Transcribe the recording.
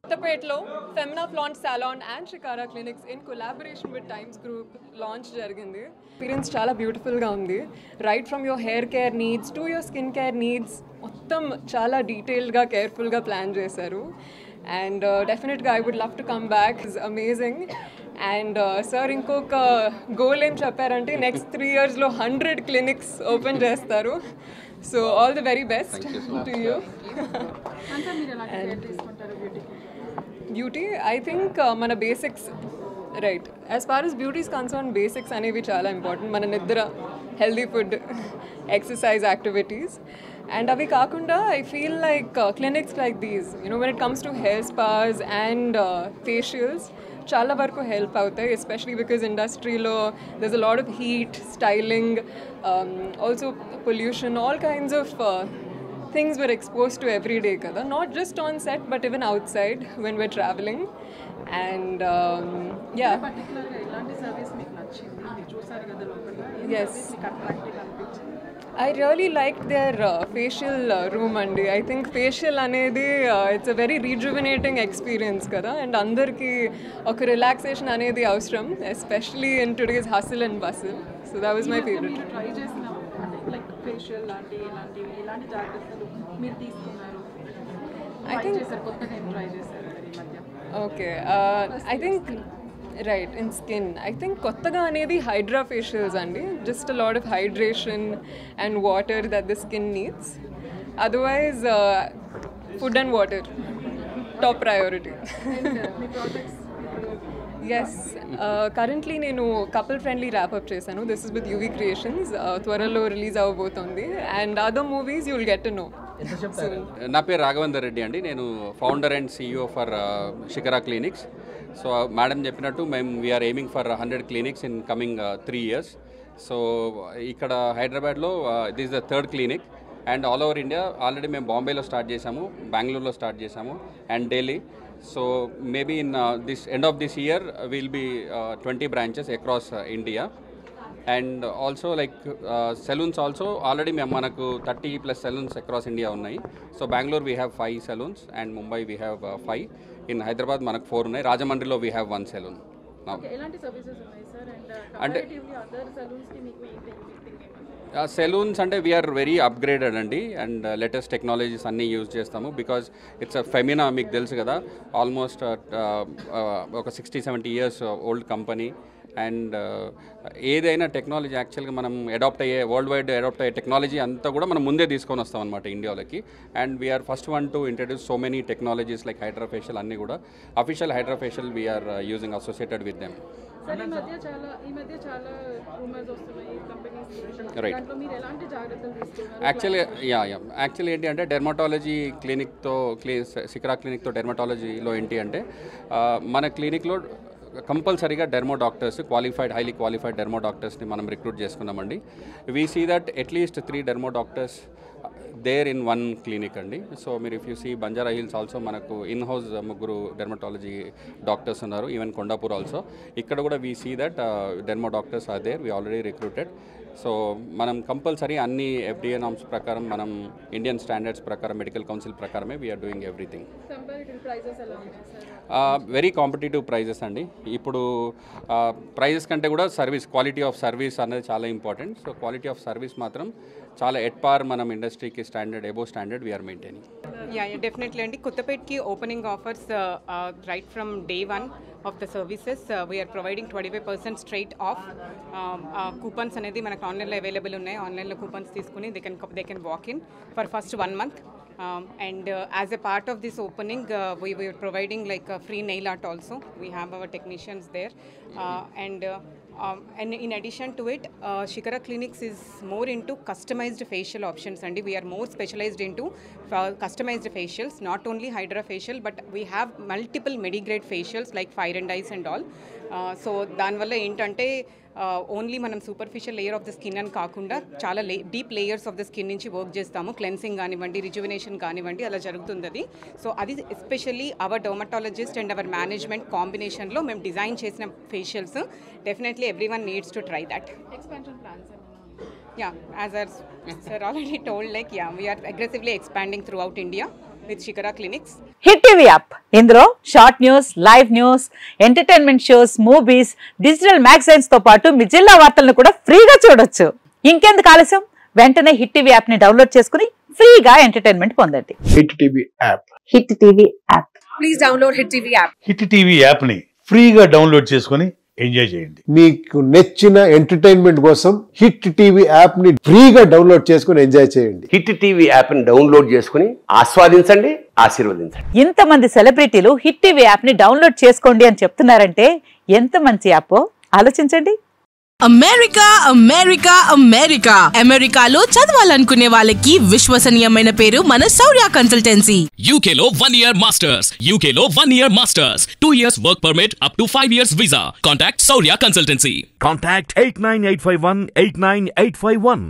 కొత్తపేటలో Femina Flaunt salon and Shikara clinics in collaboration with Times Group launch జరిగింది. Experience చాలా బ్యూటిఫుల్గా ఉంది. Right from your hair care needs to your skin care needs మొత్తం చాలా డీటెయిల్డ్గా కేర్ఫుల్గా ప్లాన్ చేశారు. అండ్ డెఫినెట్గా I would love to come back. It's amazing. And sir ఇంకొక గోల్ ఏం చెప్పారంటే నెక్స్ట్ 3 yearsలో 100 clinics ఓపెన్ చేస్తారు. So all the very best to you. Beauty I think మన basics right as far as beauty is concerned basics అనేవి చాలా important. మన నిద్ర, healthy food, exercise activities. And అవి కాకుండా I feel like clinics like these when it comes to hair spas and facials చాలా వరకు help అవుతాయి, ఎస్పెషలీ బికాజ్ ఇండస్ట్రీలో there's a lot of heat, styling, also pollution, all kinds of things we're exposed to every day kada, not just on set but even outside when we're traveling. And yeah, particularly elanti service meeku nachindi meer chusaru kada lokala yes, attractive anpichindi. I really liked their facial room andi. I think facial anedi it's a very rejuvenating experience kada, and andarki oka relaxation anedi avasram, especially in today's hustle and bustle. So that was my favorite. మీరు try చేసిన అంటే like facial లాంటి ఇలాంటి జాగ్రత్తలు మీరు తీసుకున్నారు, I think చేశారు, కొత్తగా ఏం ట్రై చేశారు ఈ మధ్య? okay, I think right in skin I think kottaga anedi hydra facials andi, just a lot of hydration and water that the skin needs. Otherwise food and water top priority. And me projects yes, currently నేను couple friendly wrap up చేశాను. This is with UV Creations. త్వరలో release అవబోతుంది, and other movies you will get to know. నా పేరు రాఘవేందర్ రెడ్డి అండి. నేను founder and CEO for Shikara clinics. So madam చెప్పినట్టు మేము we are aiming for 100 clinics in coming 3 years. So ఇక్కడ హైదరాబాద్లో this the 3rd clinic, and all over India already మేము బాంబేలో స్టార్ట్ చేసాము, బెంగళూరులో స్టార్ట్ చేసాము, and Delhi. So maybe in this end of this year will be 20 branches across India. And also like salons also already మేము మనకు 30+ salons across India ఉన్నాయి. So Bengaluru we have 5 salons, and Mumbai we have 5. In Hyderabad మనకు 4 ఉన్నాయి. రాజమండ్రిలో we have 1 salon. ఎలాంటి services ఉన్నాయి sir? And comparatively other saloons కి మీకు ఏంటి థింకింగ్? సెలూన్స్ అంటే వీఆర్ వెరీ అప్గ్రేడెడ్ అండి, అండ్ లేటెస్ట్ టెక్నాలజీస్ అన్నీ యూజ్ చేస్తాము. బికాజ్ ఇట్స్ ఫెమినా, మీకు తెలుసు కదా, ఆల్మోస్ట్ ఒక 60-70 years ఓల్డ్ కంపెనీ. అండ్ ఏదైనా టెక్నాలజీ యాక్చువల్గా మనం వరల్డ్ వైడ్ అడాప్ట్ అయ్యే టెక్నాలజీ అంతా కూడా మనం ముందే తీసుకొని వస్తాం అనమాట ఇండియాలోకి. And we are first one to introduce so many technologies like hydra facial, అన్నీ కూడా official hydra facial we are using associated with them. Sir ఈ మధ్య చాలా రూమర్స్ వస్తున్నాయి కంపెనీస్, రైట్. దాంట్లో మీరు ఎలాంటి జాగ్రత్తలు తీసుకున్నారు? యాక్చువల్లీ ఏంటి అంటే డెర్మటాలజీ క్లినిక్తో షికారా క్లినిక్తో డెర్మటాలజీలో ఏంటి అంటే మన క్లినిక్లో కంపల్సరీగా dermo doctors, highly qualified dermo డాక్టర్స్ని మనం రిక్రూట్ చేసుకున్నామండి. We see that at least 3 dermo doctors there in 1 clinic అండి. సో మీరు if you see Banjara Hills also మనకు ఇన్ హౌస్ 3 డెర్మటాలజీ డాక్టర్స్ ఉన్నారు, ఈవెన్ కొండాపూర్ ఆల్సో. ఇక్కడ కూడా we see that dermo doctors are there, we already recruited. So మనం compulsory అన్ని FDA norms ప్రకారం, మనం ఇండియన్ స్టాండర్డ్స్ ప్రకారం, మెడికల్ కౌన్సిల్ ప్రకారమే we are doing everything. Comparative prices ఎలా ఉన్నాయి సార్? వెరీ కాంపిటేటివ్ ప్రైజెస్ అండి. ఇప్పుడు ప్రైజెస్ కంటే కూడా సర్వీస్, క్వాలిటీ ఆఫ్ సర్వీస్ అనేది చాలా important. So quality of service మాత్రం చాలా ఎట్ పార్ మనం ఇండస్ట్రీకి standard, above standard we are maintaining. Yeah, definitely అండి. కొత్తపేట్కి opening offers right from day 1 of the services we are providing 25% straight off. Coupons అనేది మనకు ఆన్లైన్లో అవైలబుల్ ఉన్నాయి. ఆన్లైన్లో కూపన్స్ తీసుకుని they can walk in for first 1 month. And as a part of this opening, we are providing like a free nail art also. We have our technicians there. And in addition to it, Shikara Clinics is more into customized facial options, and we are more specialized into customized facials, not only Hydra facial, but we have multiple medigrade facials like fire and ice and all. So danvalla entante only మనం superficial layer of the skin అని కాకుండా చాలా deep layers of the skin నుంచి work చేస్తాము. Cleansing కానివ్వండి, rejuvenation కానివ్వండి, అలా జరుగుతుంది అది. సో అది especially our dermatologist and our management కాంబినేషన్లో మేము డిజైన్ చేసిన facials. Definitely everyone needs to try that. Expansion plans Yeah, as our sir already told, like we are aggressively expanding throughout India. with Shikara Clinics. Hit TV app ఇందులో short news, live news, entertainment shows, movies, digital magazines తో పాటు మీ జిల్లా వార్తలను కూడా ఫ్రీగా చూడొచ్చు. ఇంకెందుకు ఆలస్యం, వెంటనే హిట్ టీవీ యాప్ ని డౌన్లోడ్ చేసుకుని ఫ్రీగా ఎంటర్టైన్మెంట్ పొందండి. Hit TV app. Hit TV app please download hit TV app. Hit TV app ని ఫ్రీగా డౌన్లోడ్ చేసుకుని ఎంజాయ్ చేయండి. మీకు నచ్చిన ఎంటర్టైన్మెంట్ కోసం హిట్ టీవీ యాప్ ని ఫ్రీగా డౌన్లోడ్ చేసుకుని ఎంజాయ్ చేయండి. హిట్ టీవీ యాప్ ని డౌన్లోడ్ చేసుకుని ఆస్వాదించండి, ఆశీర్వదించండి. ఇంతమంది సెలబ్రిటీలు హిట్ టీవీ యాప్ ని డౌన్లోడ్ చేసుకోండి అని చెప్తున్నారంటే ఎంత మంచి యాప్ ఆలోచించండి. అమెరికా అమెరికా అమెరికా అమెరికాలో చదవాలనుకునే వాళ్ళకి విశ్వసనీయమైన పేరు మన శౌర్య కన్సల్టెన్సీ. UK లో 1 year masters, UK లో 1 year masters, 2 years work permit up to 5 years visa. Contact Saurya Consultancy. Contact 89851 89851.